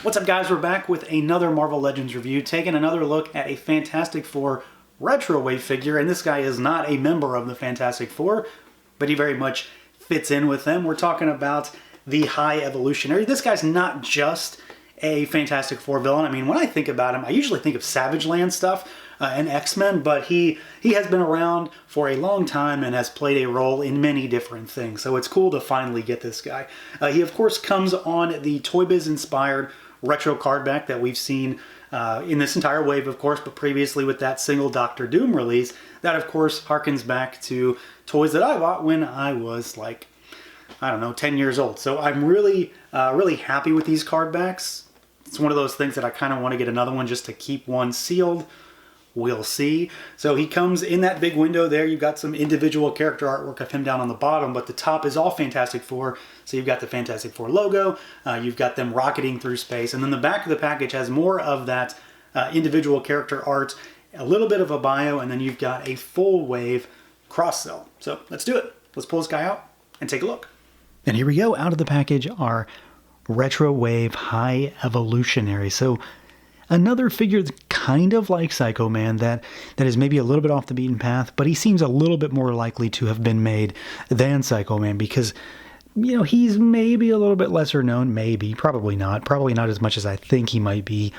What's up, guys? We're back with another Marvel Legends review, taking another look at a Fantastic Four retro wave figure, and this guy is not a member of the Fantastic Four, but he very much fits in with them. We're talking about the High Evolutionary. This guy's not just a Fantastic Four villain. I mean, when I think about him, I usually think of Savage Land stuff and X-Men, but he has been around for a long time and has played a role in many different things. So it's cool to finally get this guy. He, of course, comes on the Toy Biz-inspired retro card back that we've seen in this entire wave, of course, but previously with that single Doctor Doom release. That, of course, harkens back to toys that I bought when I was like, I don't know, 10 years old. So I'm really happy with these card backs. It's one of those things that I kind of want to get another one just to keep one sealed. We'll see. So he comes in that big window there. You've got some individual character artwork of him down on the bottom, but the top is all Fantastic Four. So you've got the Fantastic Four logo, you've got them rocketing through space, and then the back of the package has more of that individual character art, a little bit of a bio, and then you've got a full wave cross-sell. So let's do it. Let's pull this guy out and take a look. And here we go. Out of the package are Retro Wave High Evolutionary. So another figure that's kind of like Psycho Man that is maybe a little bit off the beaten path, but he seems a little bit more likely to have been made than Psycho Man because, you know, he's maybe a little bit lesser known, probably not as much as I think he might be,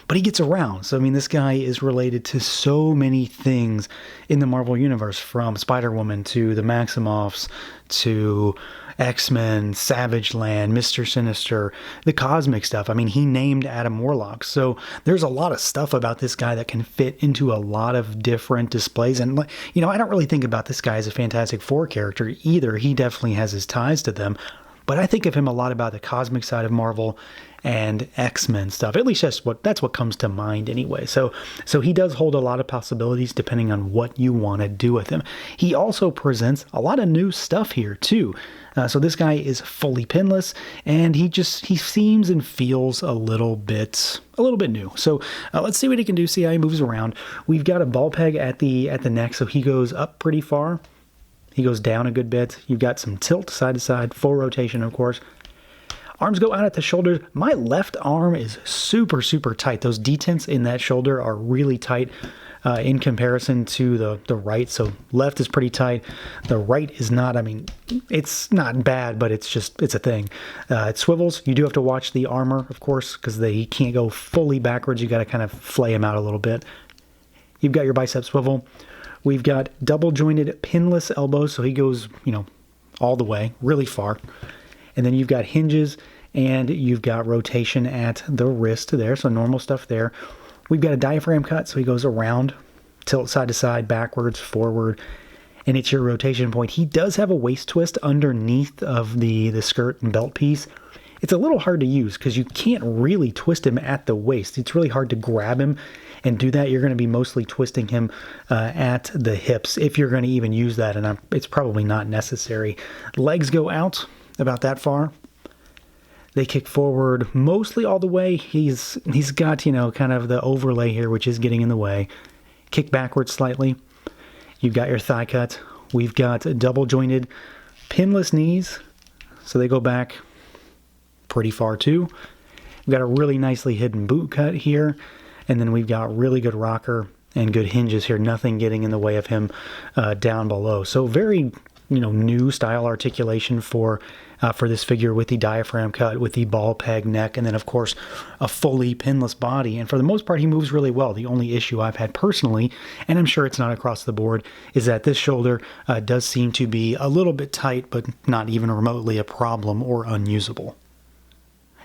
but he gets around. So, I mean, this guy is related to so many things in the Marvel Universe, from Spider-Woman to the Maximoffs to X-Men, Savage Land, Mr. Sinister, the cosmic stuff. I mean, he named Adam Warlock. So there's a lot of stuff about this guy that can fit into a lot of different displays. And, you know, I don't really think about this guy as a Fantastic Four character either. He definitely has his ties to them. But I think of him a lot about the cosmic side of Marvel and X-Men stuff. At least that's what comes to mind anyway. So he does hold a lot of possibilities depending on what you want to do with him. He also presents a lot of new stuff here too. So this guy is fully pinless, and he seems and feels a little bit new. So let's see what he can do. See how he moves around. We've got a ball peg at the neck, so he goes up pretty far. He goes down a good bit. You've got some tilt side to side, full rotation, of course. Arms go out at the shoulders. My left arm is super, super tight. Those detents in that shoulder are really tight in comparison to the right. So left is pretty tight. The right is not. I mean, it's not bad, but it's a thing. It swivels. You do have to watch the armor, of course, because he can't go fully backwards. You got to kind of flay him out a little bit. You've got your bicep swivel. We've got double jointed pinless elbows, so he goes, you know, all the way, really far. And then you've got hinges, and you've got rotation at the wrist there, so normal stuff there. We've got a diaphragm cut, so he goes around, tilt side to side, backwards, forward, and it's your rotation point. He does have a waist twist underneath of the skirt and belt piece. It's a little hard to use because you can't really twist him at the waist. It's really hard to grab him and do that. You're going to be mostly twisting him at the hips if you're going to even use that, and it's probably not necessary. Legs go out about that far. They kick forward mostly all the way. He's got, you know, kind of the overlay here, which is getting in the way. Kick backwards slightly. You've got your thigh cut. We've got double jointed pinless knees, so they go back pretty far too. We've got a really nicely hidden boot cut here, and then we've got really good rocker and good hinges here. Nothing getting in the way of him down below. So very, you know, new style articulation for this figure, with the diaphragm cut, with the ball peg neck, and then of course a fully pinless body. And for the most part, he moves really well. The only issue I've had personally, and I'm sure it's not across the board, is that this shoulder does seem to be a little bit tight, but not even remotely a problem or unusable.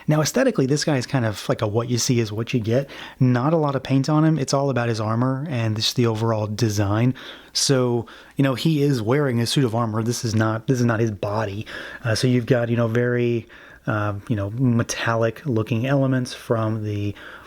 Now, aesthetically, this guy is kind of like a what you see is what you get. Not a lot of paint on him. It's all about his armor and just the overall design. So, you know, he is wearing a suit of armor. This is not his body. So you've got, you know, very, you know, metallic looking elements from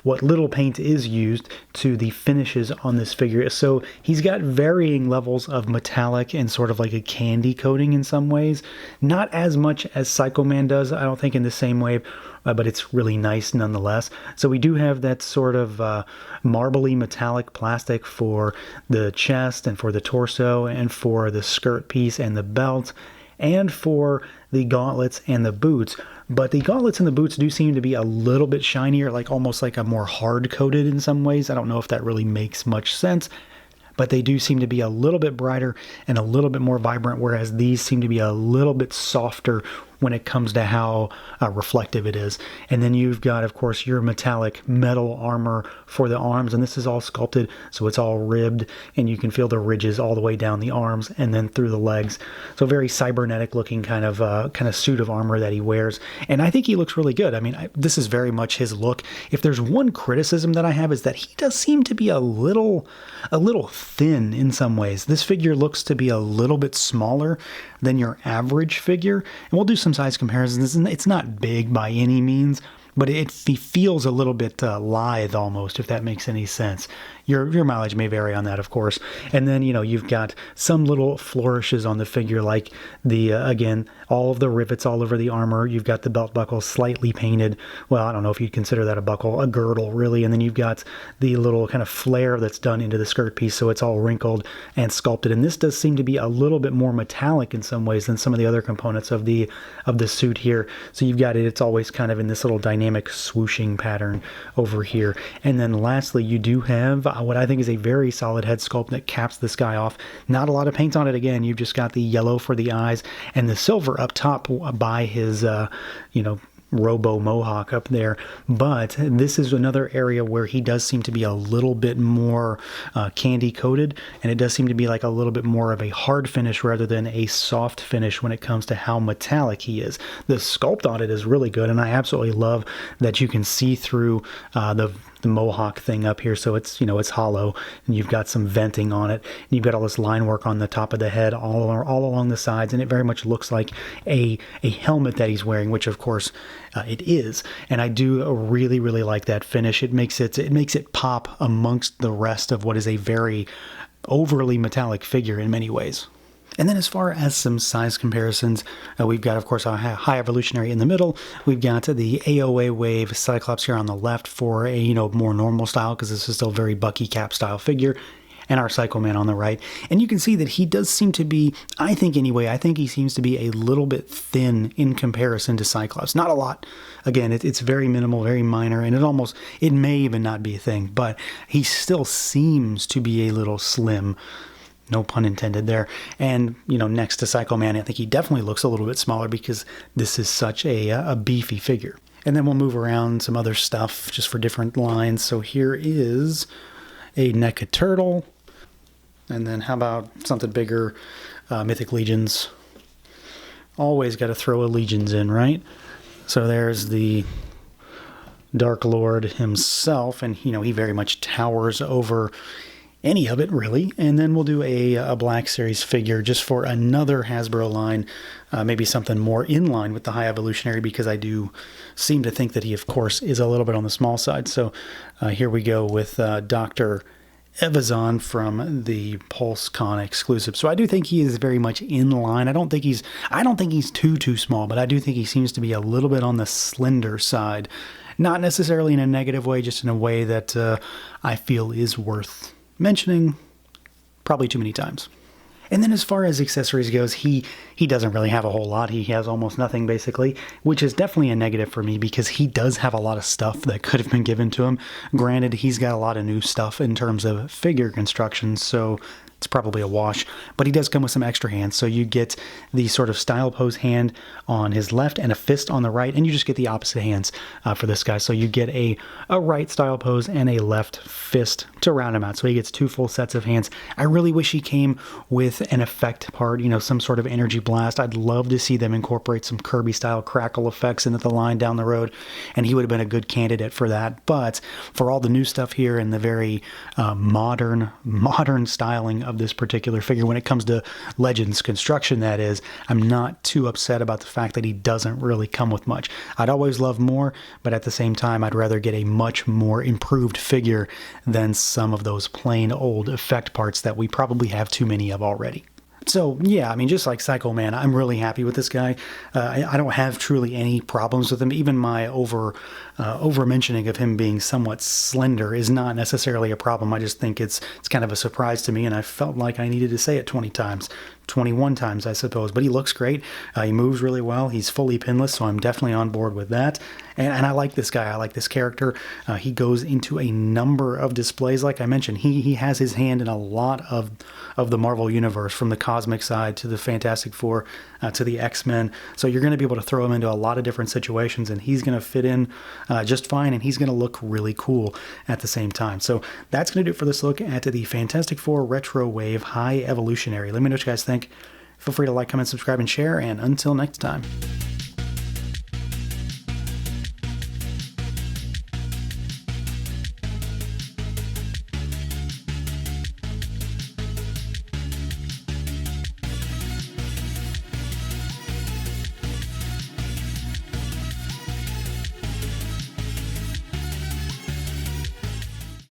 what little paint is used to the finishes on this figure. So he's got varying levels of metallic and sort of like a candy coating in some ways. Not as much as Psycho Man does, I don't think, in the same way, but it's really nice nonetheless. So we do have that sort of marbly metallic plastic for the chest and for the torso and for the skirt piece and the belt, and for the gauntlets and the boots. But the gauntlets and the boots do seem to be a little bit shinier, like almost like a more hard-coated in some ways. I don't know if that really makes much sense, but they do seem to be a little bit brighter and a little bit more vibrant, whereas these seem to be a little bit softer when it comes to how reflective it is. And then you've got, of course, your metallic metal armor for the arms, and this is all sculpted, so it's all ribbed, and you can feel the ridges all the way down the arms and then through the legs. So very cybernetic looking kind of suit of armor that he wears, and I think he looks really good. I mean, this is very much his look. If there's one criticism that I have, is that he does seem to be a little thin in some ways. This figure looks to be a little bit smaller than your average figure, and we'll do some size comparisons. It's not big by any means, but he feels a little bit lithe almost, if that makes any sense. Your mileage may vary on that, of course. And then, you've got some little flourishes on the figure, like again, all of the rivets all over the armor. You've got the belt buckle slightly painted. Well, I don't know if you'd consider that a buckle, a girdle, really. And then you've got the little kind of flare that's done into the skirt piece, so it's all wrinkled and sculpted. And this does seem to be a little bit more metallic in some ways than some of the other components of the suit here. So you've got it's always kind of in this little dynamic swooshing pattern over here. And then lastly, you do have what I think is a very solid head sculpt that caps this guy off. Not a lot of paint on it. Again, you've just got the yellow for the eyes and the silver up top by his, robo mohawk up there. But this is another area where he does seem to be a little bit more candy coated, and it does seem to be like a little bit more of a hard finish rather than a soft finish when it comes to how metallic he is. The sculpt on it is really good, and I absolutely love that you can see through the mohawk thing up here, so it's it's hollow, and you've got some venting on it, and you've got all this line work on the top of the head all along the sides, and it very much looks like a helmet that he's wearing, which of course it is. And I do really like that finish. It makes it pop amongst the rest of what is a very overly metallic figure in many ways. And then as far as some size comparisons, we've got, of course, our High Evolutionary in the middle. We've got the AOA Wave Cyclops here on the left for a, more normal style, because this is still a very Bucky Cap style figure. And our Psycho Man on the right. And you can see that he does seem to be, I think he seems to be a little bit thin in comparison to Cyclops. Not a lot. Again, it's very minimal, very minor, and it may even not be a thing, but he still seems to be a little slim. No pun intended there. And, next to Psycho Man, I think he definitely looks a little bit smaller because this is such a beefy figure. And then we'll move around some other stuff just for different lines. So here is a NECA Turtle. And then how about something bigger, Mythic Legions. Always got to throw a Legions in, right? So there's the Dark Lord himself, and, he very much towers over any of it, really. And then we'll do a Black Series figure just for another Hasbro line, maybe something more in line with the High Evolutionary, because I do seem to think that he, of course, is a little bit on the small side. So here we go with Dr. Evazan from the PulseCon exclusive. So I do think he is very much in line. I don't think he's too small, but I do think he seems to be a little bit on the slender side. Not necessarily in a negative way, just in a way that I feel is worth mentioning probably too many times. And then as far as accessories goes, he doesn't really have a whole lot. He has almost nothing, basically, which is definitely a negative for me because he does have a lot of stuff that could have been given to him. Granted, he's got a lot of new stuff in terms of figure construction, so it's probably a wash, but he does come with some extra hands. So you get the sort of style pose hand on his left and a fist on the right, and you just get the opposite hands for this guy. So you get a right style pose and a left fist to round him out. So he gets two full sets of hands. I really wish he came with an effect part, some sort of energy blast. I'd love to see them incorporate some Kirby style crackle effects into the line down the road, and he would have been a good candidate for that. But for all the new stuff here and the very modern styling of this particular figure when it comes to Legends construction, that is, I'm not too upset about the fact that he doesn't really come with much. I'd always love more, but at the same time, I'd rather get a much more improved figure than some of those plain old effect parts that we probably have too many of already. So yeah, I mean, just like Psycho Man, I'm really happy with this guy. I don't have truly any problems with him. Even my over mentioning of him being somewhat slender is not necessarily a problem. I just think it's kind of a surprise to me, and I felt like I needed to say it 20 times. 21 times, I suppose. But he looks great. He moves really well. He's fully pinless, so I'm definitely on board with that. And I like this guy. I like this character. He goes into a number of displays. Like I mentioned, he has his hand in a lot of the Marvel Universe, from the cosmic side to the Fantastic Four to the X-Men. So you're going to be able to throw him into a lot of different situations, and he's going to fit in just fine, and he's going to look really cool at the same time. So that's going to do it for this look at the Fantastic Four Retro Wave High Evolutionary. Let me know what you guys think. Feel free to like, comment, subscribe, and share, and until next time.